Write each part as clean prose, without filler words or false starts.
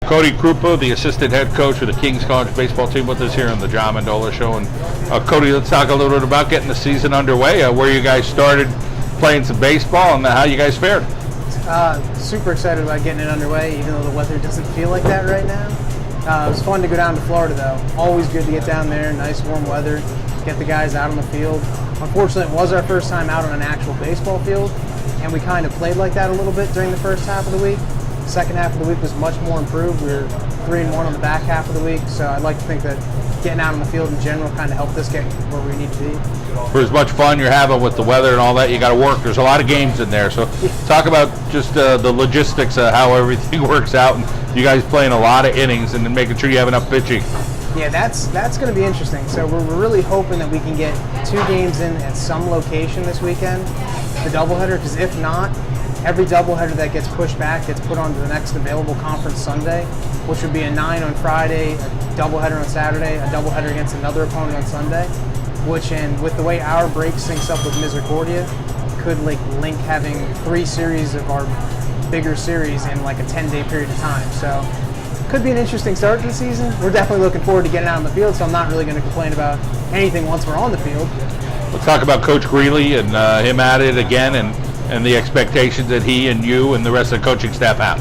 Cody Krupa, the assistant head coach of the Kings College baseball team, with us here on the John Mendola Show. And Cody, let's talk a little bit about getting the season underway, where you guys started playing some baseball and how you guys fared. Super excited about getting it underway, even though the weather doesn't feel like that right now. It was fun to go down to Florida, though. Always good to get down there, nice warm weather, get the guys out on the field. Unfortunately, it was our first time out on an actual baseball field, and we kind of played like that a little bit during the first half of the week. The second half of the week was much more improved. We were 3-1 on the back half of the week, so I'd like to think that getting out on the field in general kind of helped us get where we need to be. For as much fun you're having with the weather and all that, you got to work. There's a lot of games in there, so talk about just the logistics of how everything works out, and you guys playing a lot of innings and then making sure you have enough pitching. Yeah, that's going to be interesting. So we're really hoping that we can get 2 games in at some location this weekend, the doubleheader, because if not, every doubleheader that gets pushed back gets put on to the next available conference Sunday, which would be a 9 on Friday, a doubleheader on Saturday, a doubleheader against another opponent on Sunday, which, and with the way our break syncs up with Misericordia, could link having 3 series of our bigger series in like a 10-day period of time. So could be an interesting start to the season. We're definitely looking forward to getting out on the field, so I'm not really going to complain about anything once we're on the field. Let's talk about Coach Greeley and him at it again, and the expectations that he and you and the rest of the coaching staff have.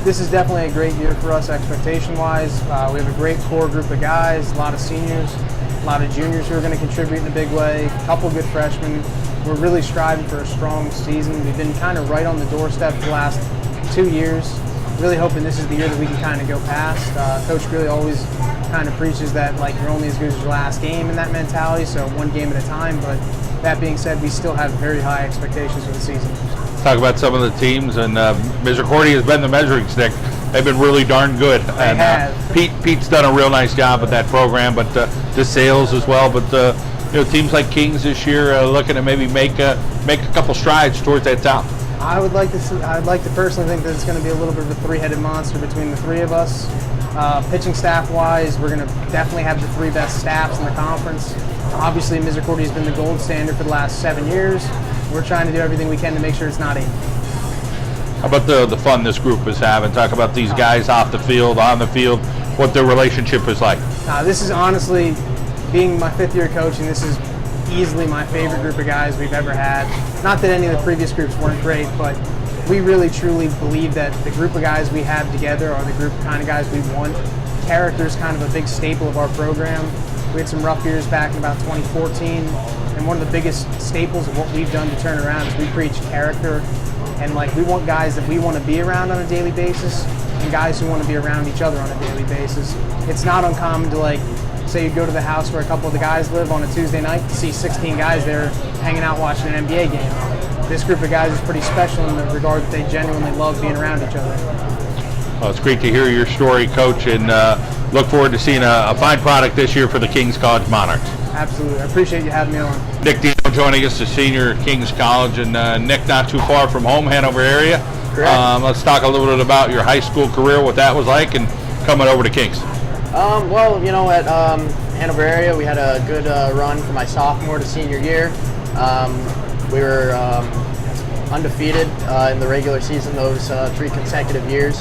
This is definitely a great year for us expectation-wise. We have a great core group of guys, a lot of seniors, a lot of juniors who are going to contribute in a big way, a couple good freshmen. We're really striving for a strong season. We've been kind of right on the doorstep for the last 2 years. Really hoping this is the year that we can kind of go past. Coach Greeley always kind of preaches that you're only as good as your last game in that mentality, so 1 game at a time. But that being said, we still have very high expectations for the season. Talk about some of the teams, and Misericordia has been the measuring stick. They've been really darn good. They have. Pete's done a real nice job with that program, but DeSales as well. But teams like Kings this year looking to maybe make a couple strides towards that top. I'd like to personally think that it's going to be a little bit of a 3-headed monster between the 3 of us. Pitching staff-wise, we're going to definitely have the 3 best staffs in the conference. Obviously, Misericordia has been the gold standard for the last 7 years. We're trying to do everything we can to make sure it's not 8. How about the fun this group is having? Talk about these guys off the field, on the field, what their relationship is like. This is honestly, being my 5th year coaching, this is easily my favorite group of guys we've ever had. Not that any of the previous groups weren't great, but we really truly believe that the group of guys we have together are the group of kind of guys we want. Character is kind of a big staple of our program. We had some rough years back in about 2014, and one of the biggest staples of what we've done to turn around is we preach character, and we want guys that we want to be around on a daily basis and guys who want to be around each other on a daily basis. It's not uncommon to say you go to the house where a couple of the guys live on a Tuesday night to see 16 guys there hanging out watching an NBA game. This group of guys is pretty special in the regard that they genuinely love being around each other. Well, it's great to hear your story, Coach, and look forward to seeing a fine product this year for the Kings College Monarchs. Absolutely. I appreciate you having me on. Nick Dino joining us, the senior at Kings College, and Nick, not too far from home, Hanover area. Let's talk a little bit about your high school career, what that was like, and coming over to Kings. At Hanover area, we had a good run from my sophomore to senior year. We were undefeated in the regular season those 3 consecutive years.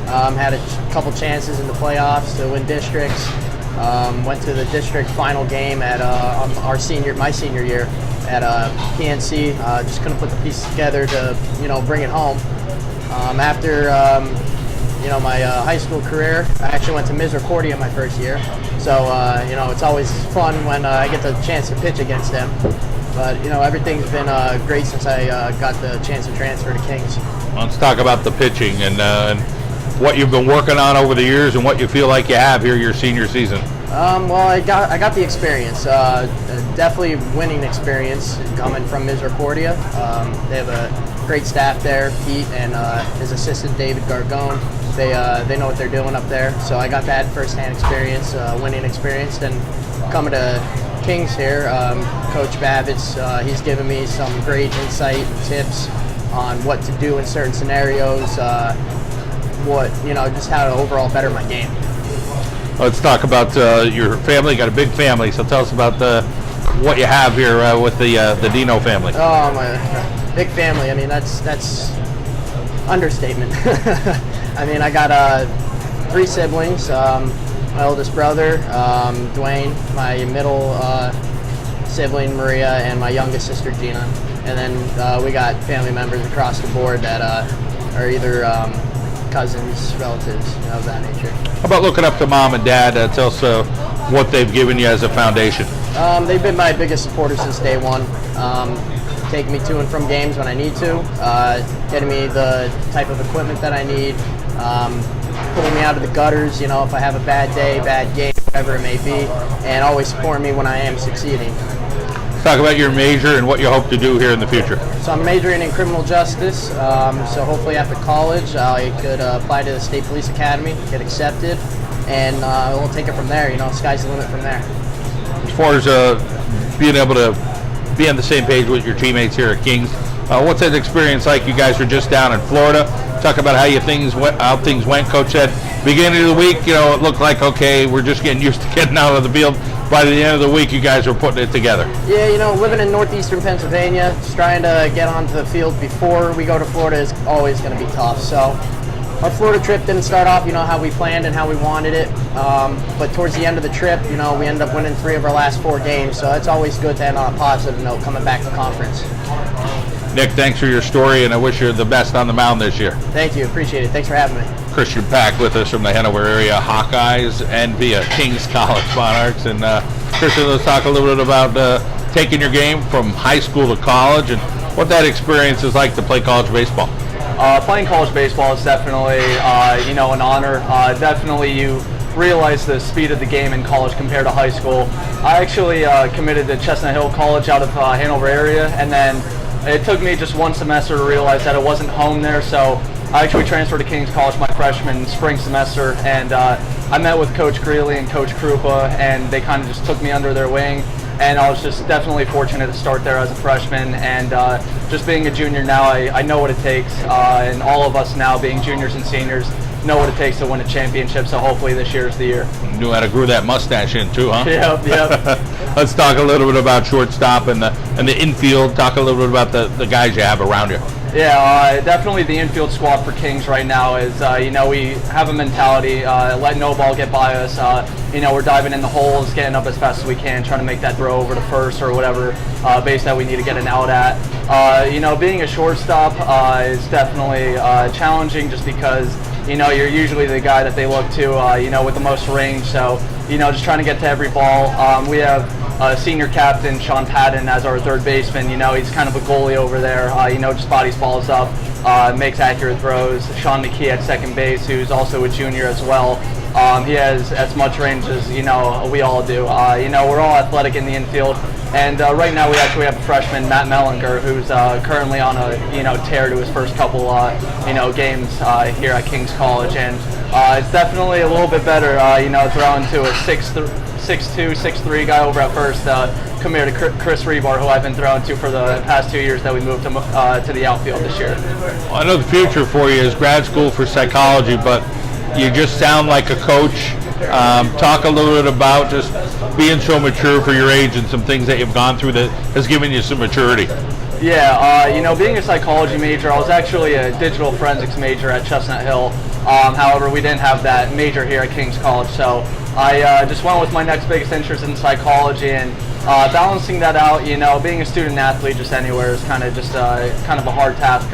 Had a couple chances in the playoffs to win districts. Went to the district final game at my senior year at PNC. Just couldn't put the pieces together to bring it home. After my high school career, I actually went to Misericordia my first year. So it's always fun when I get the chance to pitch against them. But everything's been great since I got the chance to transfer to Kings. Let's talk about the pitching and what you've been working on over the years and what you feel like you have here your senior season. I got the experience. Definitely winning experience coming from Misericordia. They have a great staff there. Pete and his assistant David Gargone. They know what they're doing up there. So I got that firsthand experience, winning experience. And coming to Kings here, Coach Babbitt's, he's given me some great insight and tips on what to do in certain scenarios, just how to overall better my game. Let's talk about your family. You got a big family, so tell us about what you have here with the Dino family. Oh, my big family. I mean, that's understatement. I mean, I got 3 siblings. My oldest brother, Dwayne, my middle sibling, Maria, and my youngest sister, Gina. And then we got family members across the board that are either cousins, relatives, of that nature. How about looking up to mom and dad? Tell us what they've given you as a foundation. They've been my biggest supporters since day one, taking me to and from games when I need to, getting me the type of equipment that I need, pulling me out of the gutters, if I have a bad day, bad game, whatever it may be, and always supporting me when I am succeeding. Talk about your major and what you hope to do here in the future. So I'm majoring in criminal justice, so hopefully after college I could apply to the State Police Academy, get accepted, and we'll take it from there. Sky's the limit from there. As far as being able to be on the same page with your teammates here at Kings, what's that experience like? You guys were just down in Florida. Talk about how things went. Coach said beginning of the week, it looked like, okay, we're just getting used to getting out of the field. By the end of the week, you guys were putting it together. Yeah, living in northeastern Pennsylvania, just trying to get onto the field before we go to Florida is always going to be tough. So our Florida trip didn't start off, how we planned and how we wanted it. But towards the end of the trip, we ended up winning 3 of our last 4 games. So it's always good to end on a positive note coming back to conference. Nick, thanks for your story, and I wish you the best on the mound this year. Thank you. Appreciate it. Thanks for having me. Christian Pack with us from the Hanover area Hawkeyes and via Kings College Monarchs. And Christian, let's talk a little bit about taking your game from high school to college and what that experience is like to play college baseball. Playing college baseball is definitely, an honor. Definitely you realize the speed of the game in college compared to high school. I actually committed to Chestnut Hill College out of Hanover area, and then it took me just 1 semester to realize that it wasn't home there, so I actually transferred to Kings College my freshman spring semester, and I met with Coach Greeley and Coach Krupa, and they kind of just took me under their wing, and I was just definitely fortunate to start there as a freshman, and just being a junior now, I know what it takes, and all of us now being juniors and seniors know what it takes to win a championship, so hopefully this year is the year. You knew how to grow that mustache in too, huh? Yep. Let's talk a little bit about shortstop and the infield. Talk a little bit about the guys you have around you. Yeah, definitely the infield squad for Kings right now is, we have a mentality, let no ball get by us. We're diving in the holes, getting up as fast as we can, trying to make that throw over to first or whatever base that we need to get an out at. Being a shortstop is definitely challenging just because, you're usually the guy that they look to, with the most range. So, just trying to get to every ball. We have senior captain Sean Patton as our third baseman. He's kind of a goalie over there. Just bodies balls up, makes accurate throws. Sean McKee at second base, who's also a junior as well. He has as much range as we all do. We're all athletic in the infield, and right now we actually have a freshman, Matt Mellinger, who's currently on a tear to his first couple games here at Kings College, and it's definitely a little bit better. Throwing to a 6'2", 6'3" guy over at first. Come here to Chris Rebar, who I've been throwing to for the past 2 years that we moved to the outfield this year. Well, I know the future for you is grad school for psychology, but you just sound like a coach. Talk a little bit about just being so mature for your age and some things that you've gone through that has given you some maturity. Yeah, being a psychology major, I was actually a digital forensics major at Chestnut Hill. However, we didn't have that major here at Kings College, so I just went with my next biggest interest in psychology, and balancing that out, being a student athlete just anywhere is kind of a hard task,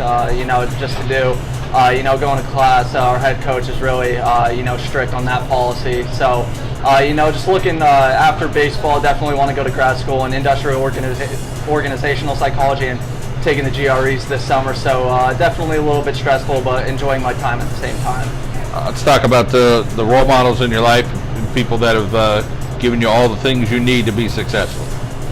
just to do. Going to class, our head coach is really, strict on that policy. So, just looking after baseball, definitely want to go to grad school in industrial organizational psychology and taking the GREs this summer. So, definitely a little bit stressful, but enjoying my time at the same time. Let's talk about the role models in your life, and people that have given you all the things you need to be successful.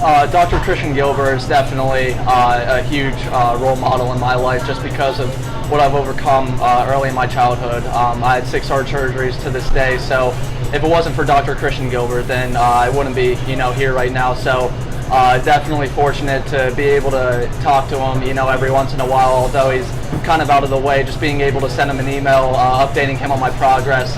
Dr. Christian Gilbert is definitely a huge role model in my life just because of what I've overcome early in my childhood. I had 6 heart surgeries to this day, so if it wasn't for Dr. Christian Gilbert, then I wouldn't be, here right now. So definitely fortunate to be able to talk to him, every once in a while, although he's kind of out of the way. Just being able to send him an email, updating him on my progress,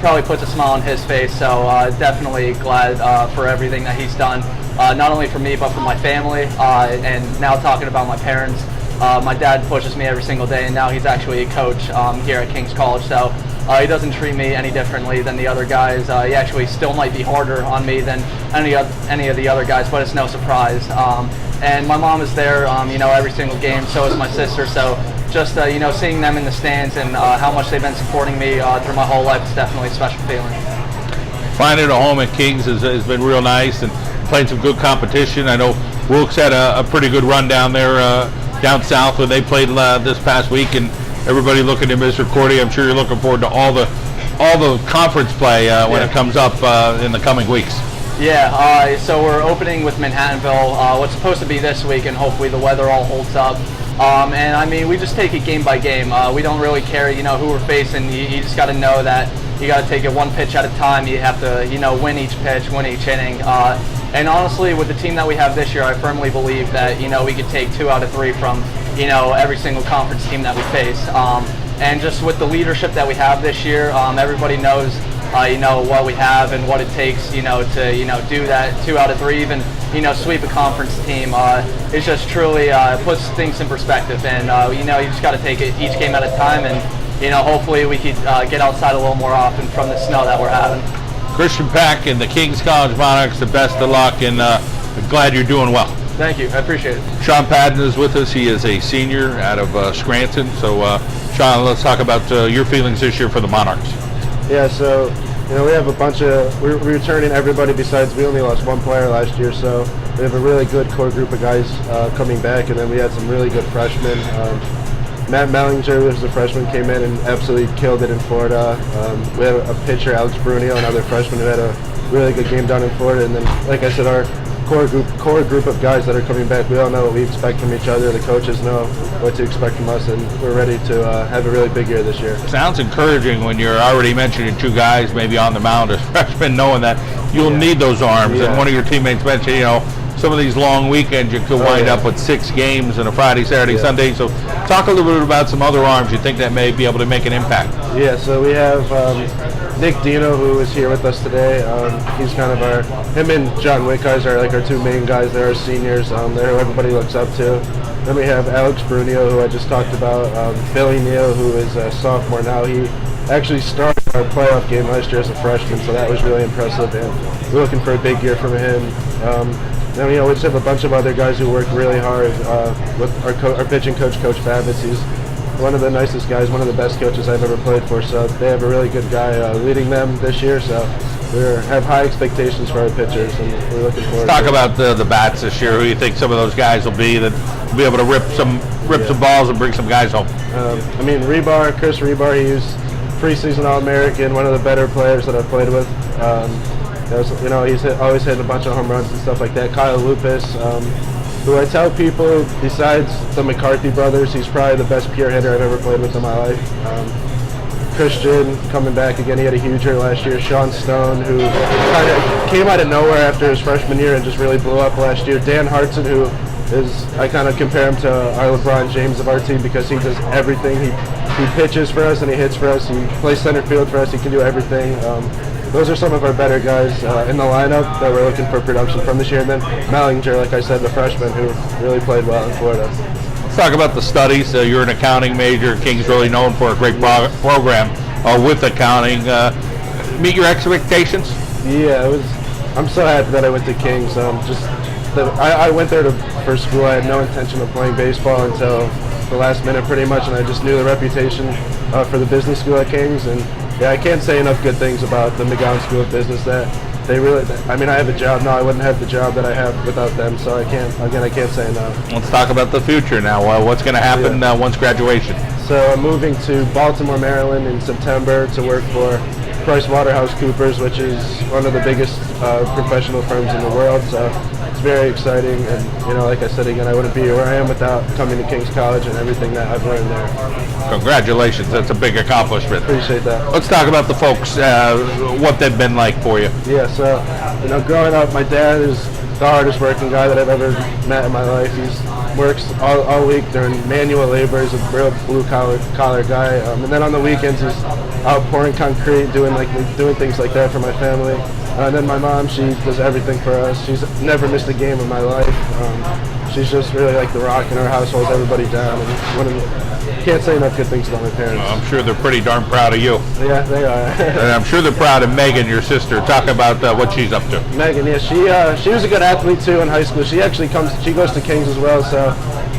probably puts a smile on his face. So definitely glad for everything that he's done. Not only for me, but for my family, and now talking about my parents. my dad pushes me every single day, and now he's actually a coach here at King's College. So he doesn't treat me any differently than the other guys. He actually still might be harder on me than any of the other guys, but it's no surprise. And my mom is there, every single game. So is my sister. So just seeing them in the stands and how much they've been supporting me through my whole life is definitely a special feeling. Finding a home at Kings has been real nice, and playing some good competition. I know Wilkes had a pretty good run down there down south when they played this past week, and everybody looking at Mr. Cordy. I'm sure you're looking forward to all the conference play when it comes up in the coming weeks. Yeah, so we're opening with Manhattanville, what's supposed to be this week, and hopefully the weather all holds up. And I mean, we just take it game by game. We don't really care, who we're facing. You just got to know that you got to take it one pitch at a time. You have to, win each pitch, win each inning. And honestly, with the team that we have this year, I firmly believe that, we could take 2 out of 3 from, every single conference team that we face. And just with the leadership that we have this year, everybody knows, what we have and what it takes, to, do that 2 out of 3, even, sweep a conference team. It's just truly puts things in perspective. And, you just got to take it each game at a time. And, hopefully we could get outside a little more often from the snow that we're having. Christian Pack and the Kings College Monarchs, the best of luck, and glad you're doing well. Thank you. I appreciate it. Sean Padden is with us. He is a senior out of Scranton. So, Sean, let's talk about your feelings this year for the Monarchs. Yeah, so, we have a bunch of, we're returning everybody besides, we only lost 1 player last year, so we have a really good core group of guys coming back, and then we had some really good freshmen. Matt Mellinger, who was a freshman, came in and absolutely killed it in Florida. We had a pitcher, Alex Brunio, another freshman, who had a really good game down in Florida. And then, like I said, our core group of guys that are coming back, we all know what we expect from each other. The coaches know what to expect from us, and we're ready to have a really big year this year. Sounds encouraging when you're already mentioning 2 guys maybe on the mound as freshmen, knowing that you'll need those arms. And one of your teammates mentioned, some of these long weekends you could wind up with 6 games and a Friday, Saturday, Sunday. So talk a little bit about some other arms you think that may be able to make an impact. Yeah, so we have Nick Dino, who is here with us today. He's kind of him and John Wickeyes are like our 2 main guys. They're our seniors. They're who everybody looks up to. Then we have Alex Brunio, who I just talked about. Billy Neal, who is a sophomore now. He actually started our playoff game last year as a freshman, so that was really impressive. And we're looking for a big year from him. Then we just have a bunch of other guys who work really hard with our pitching coach, Coach Babbitt. He's one of the nicest guys, one of the best coaches I've ever played for. So they have a really good guy leading them this year. So we have high expectations for our pitchers, and we're looking forward. Talk about the bats this year. Who you think some of those guys will be that will be able to rip some balls and bring some guys home? Chris Rebar, he's preseason All-American, one of the better players that I've played with. He's always hitting a bunch of home runs and stuff like that. Kyle Lupus, who I tell people, besides the McCarthy brothers, he's probably the best pure hitter I've ever played with in my life. Christian coming back again, he had a huge year last year. Sean Stone, who kind of came out of nowhere after his freshman year and just really blew up last year. Dan Hartson, who I kind of compare him to our LeBron James of our team because he does everything. He pitches for us and he hits for us. He plays center field for us. He can do everything. Those are some of our better guys in the lineup that we're looking for production from this year. And then Mellinger, like I said, the freshman who really played well in Florida. Let's talk about the studies. You're an accounting major. King's really known for a great program with accounting. Meet your expectations? Yeah, I'm so happy that I went to King's. I went there for school. I had no intention of playing baseball until the last minute pretty much, and I just knew the reputation for the business school at King's. And yeah, I can't say enough good things about the McGowan School of Business. That they really, I have a job now. I wouldn't have the job that I have without them. So I can't say enough. Let's talk about the future now. What's going to happen once graduation? So I'm moving to Baltimore, Maryland in September to work for PricewaterhouseCoopers, which is one of the biggest professional firms in the world. So it's very exciting, and like I said again, I wouldn't be where I am without coming to King's College and everything that I've learned there. Congratulations, that's a big accomplishment. Appreciate that. Let's talk about the folks, what they've been like for you. Yeah, so growing up, my dad is the hardest working guy that I've ever met in my life. He works all week during manual labor. He's a real blue collar guy, and then on the weekends he's out pouring concrete, doing things like that for my family. And then my mom, she does everything for us. She's never missed a game in my life. she's just really like the rock in our house, holds everybody down. And can't say enough good things about my parents. Well, I'm sure they're pretty darn proud of you. Yeah, they are. And I'm sure they're proud of Megan, your sister. Talk about what she's up to. Megan, yeah, she was a good athlete too in high school. She goes to Kings as well. So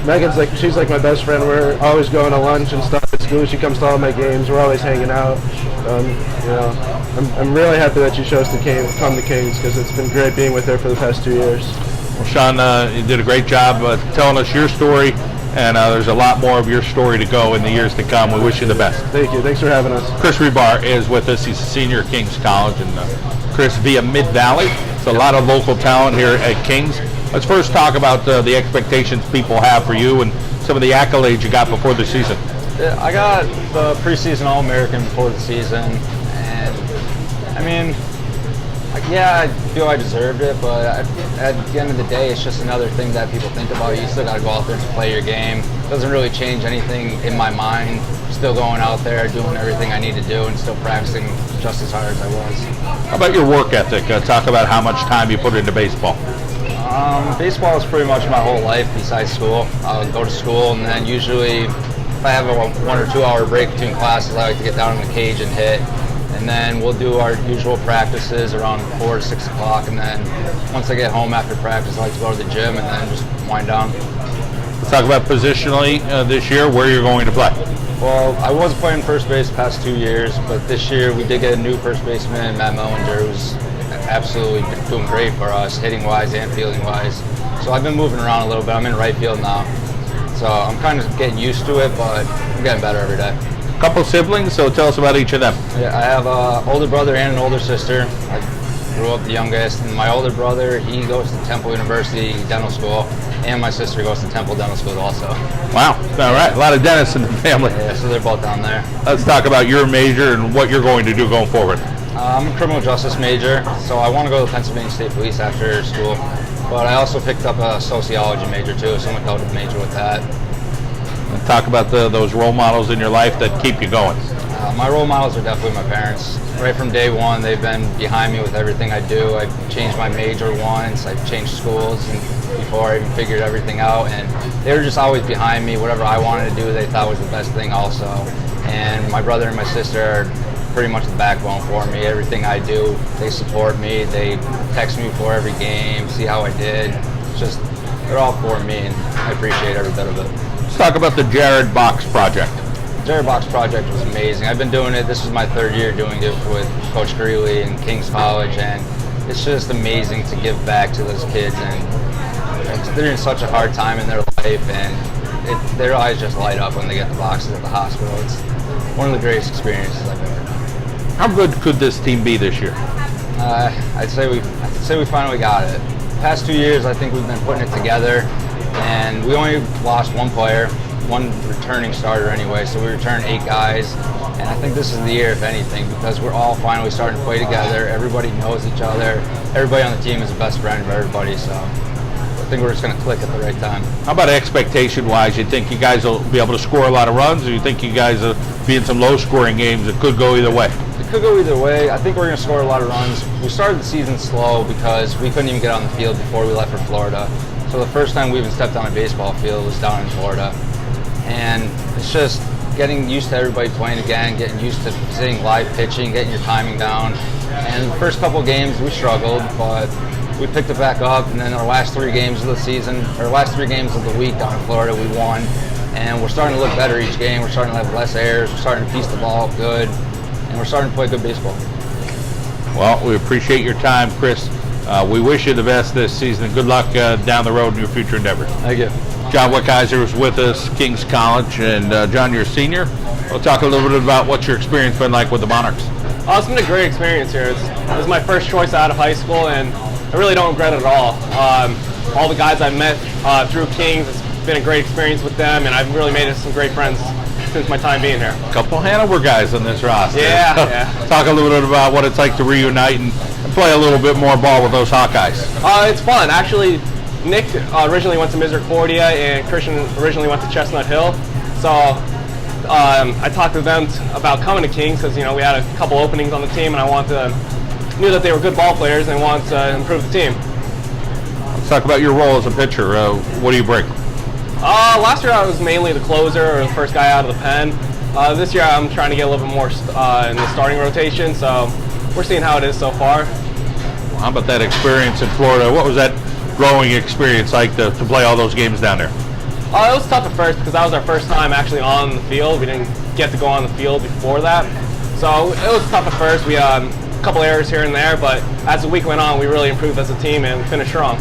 Megan's she's like my best friend. We're always going to lunch and stuff at school. She comes to all my games. We're always hanging out. I'm really happy that she chose to come to Kings because it's been great being with her for the past 2 years. Well, Sean, you did a great job telling us your story, and there's a lot more of your story to go in the years to come. We wish you the best. Thank you. Thanks for having us. Chris Rebar is with us. He's a senior at Kings College, and Chris via Mid-Valley. It's a lot of local talent here at Kings. Let's first talk about the expectations people have for you and some of the accolades you got before the season. Yeah, I got the preseason All-American before the season, and I mean, yeah, I feel I deserved it, but at the end of the day, it's just another thing that people think about. You still got to go out there and play your game. It doesn't really change anything in my mind. Still going out there, doing everything I need to do, and still practicing just as hard as I was. How about your work ethic? Talk about how much time you put into baseball. Baseball is pretty much my whole life besides school. I'll go to school, and then usually if I have a 1 or 2 hour break between classes, I like to get down in the cage and hit. And then we'll do our usual practices around 4 to 6 o'clock. And then once I get home after practice, I like to go to the gym and then just wind down. Let's talk about positionally this year, where you're going to play. Well, I was playing first base the past 2 years, but this year we did get a new first baseman, Matt Mellinger, who's absolutely doing great for us, hitting-wise and fielding-wise. So I've been moving around a little bit. I'm in right field now. So I'm kind of getting used to it, but I'm getting better every day. Couple siblings, so tell us about each of them. Yeah, I have an older brother and an older sister. I grew up the youngest, and my older brother, he goes to Temple University Dental School, and my sister goes to Temple Dental School also. Wow, all right, a lot of dentists in the family. Yeah, so they're both down there. Let's talk about your major and what you're going to do going forward. I'm a criminal justice major, so I want to go to Pennsylvania State Police after school, but I also picked up a sociology major too, so I'm going to major with that. And talk about those role models in your life that keep you going. My role models are definitely my parents. Right from day one, they've been behind me with everything I do. I changed my major once, I changed schools and before I even figured everything out, and they were just always behind me. Whatever I wanted to do, they thought was the best thing also. And my brother and my sister are pretty much the backbone for me. Everything I do, they support me. They text me before every game, see how I did. It's just, they're all for me, and I appreciate every bit of it. Let's talk about the Jared Box Project. Jared Box Project was amazing. I've been doing it, this is my 3rd year doing it with Coach Greeley and King's College, and it's just amazing to give back to those kids. And they're in such a hard time in their life, and their eyes just light up when they get the boxes at the hospital. It's one of the greatest experiences I've ever done. How good could this team be this year? I'd say we finally got it. The past 2 years, I think we've been putting it together, and we only lost one player, one returning starter anyway, so we returned 8 guys, and I think this is the year, if anything, because we're all finally starting to play together. Everybody knows each other. Everybody on the team is the best friend of everybody, so I think we're just going to click at the right time. How about expectation-wise? You think you guys will be able to score a lot of runs, or you think you guys will be in some low-scoring games? It could go either way. It could go either way. I think we're going to score a lot of runs. We started the season slow because we couldn't even get on the field before we left for Florida. So the first time we even stepped on a baseball field was down in Florida. And it's just getting used to everybody playing again, getting used to sitting live pitching, getting your timing down. And the first couple games we struggled, but we picked it back up, and then our last 3 games of the season, or last 3 games of the week down in Florida, we won. And we're starting to look better each game. We're starting to have less errors. We're starting to piece the ball up good, and we're starting to play good baseball. Well, we appreciate your time, Chris. We wish you the best this season. Good luck down the road in your future endeavors. Thank you. John Wickheiser is with us, King's College, and John, you're a senior. We'll talk a little bit about what your experience been like with the Monarchs. It's been a great experience here. It was my first choice out of high school, and I really don't regret it at all. All the guys I've met through Kings, it's been a great experience with them, and I've really made some great friends since my time being here. A couple Hanover guys on this roster. Yeah. Talk a little bit about what it's like to reunite and play a little bit more ball with those Hawkeyes. It's fun. Actually, Nick originally went to Misericordia, and Christian originally went to Chestnut Hill. So I talked to them about coming to Kings because, we had a couple openings on the team, and I knew that they were good ball players and wanted to improve the team. Let's talk about your role as a pitcher. What do you bring? Last year I was mainly the closer or the first guy out of the pen. This year I'm trying to get a little bit more in the starting rotation, so we're seeing how it is so far. Well, how about that experience in Florida? What was that growing experience like to play all those games down there? It was tough at first because that was our first time actually on the field. We didn't get to go on the field before that. So it was tough at first. We had a couple errors here and there, but as the week went on, we really improved as a team and finished strong.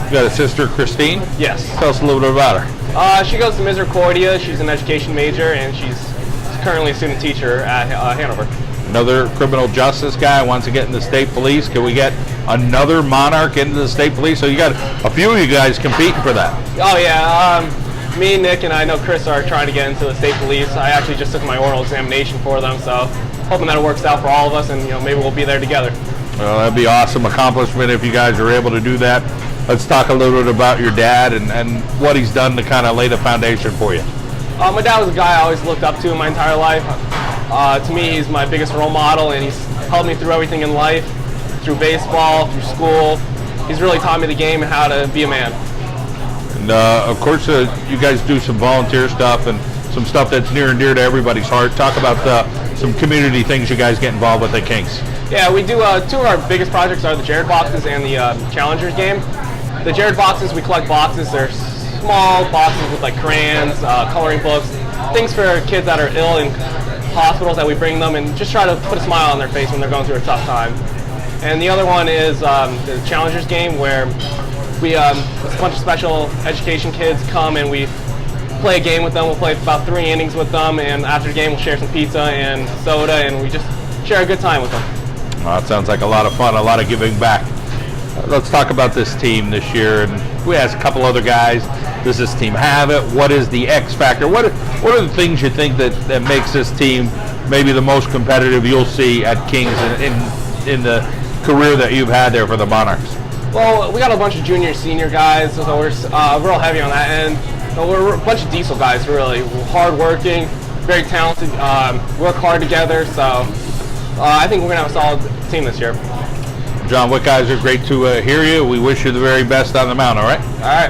You got a sister, Christine? Yes. Tell us a little bit about her. She goes to Misericordia. She's an education major, and she's currently a student teacher at Hanover. Another criminal justice guy wants to get in the state police. Can we get another Monarch into the state police? So you got a few of you guys competing for that. Oh yeah, me, Nick, and I know Chris are trying to get into the state police. I actually just took my oral examination for them, so hoping that it works out for all of us, and maybe we'll be there together. Well, that'd be awesome accomplishment if you guys are able to do that. Let's talk a little bit about your dad and what he's done to kind of lay the foundation for you. My dad was a guy I always looked up to in my entire life. To me, he's my biggest role model, and he's helped me through everything in life, through baseball, through school. He's really taught me the game and how to be a man. And of course, you guys do some volunteer stuff and some stuff that's near and dear to everybody's heart. Talk about some community things you guys get involved with at Kings. Yeah, we do two of our biggest projects are the Jared boxes and the Challengers game. The Jared boxes, we collect boxes. They're small boxes with like crayons, coloring books, things for kids that are ill in hospitals that we bring them and just try to put a smile on their face when they're going through a tough time. And the other one is the Challengers game, where we a bunch of special education kids come and we play a game with them. We'll play about 3 innings with them, and after the game we'll share some pizza and soda, and we just share a good time with them. Well, that sounds like a lot of fun, a lot of giving back. Let's talk about this team this year, and we asked a couple other guys, does this team have it? What is the X factor? What are the things you think that makes this team maybe the most competitive you'll see at Kings in the career that you've had there for the Monarchs? Well, we got a bunch of junior, senior guys, so we're real heavy on that end. So we're a bunch of diesel guys, really. We're hard-working, very talented, work hard together, so I think we're going to have a solid team this year. John, what guys are great to hear you. We wish you the very best on the mound, all right? All right.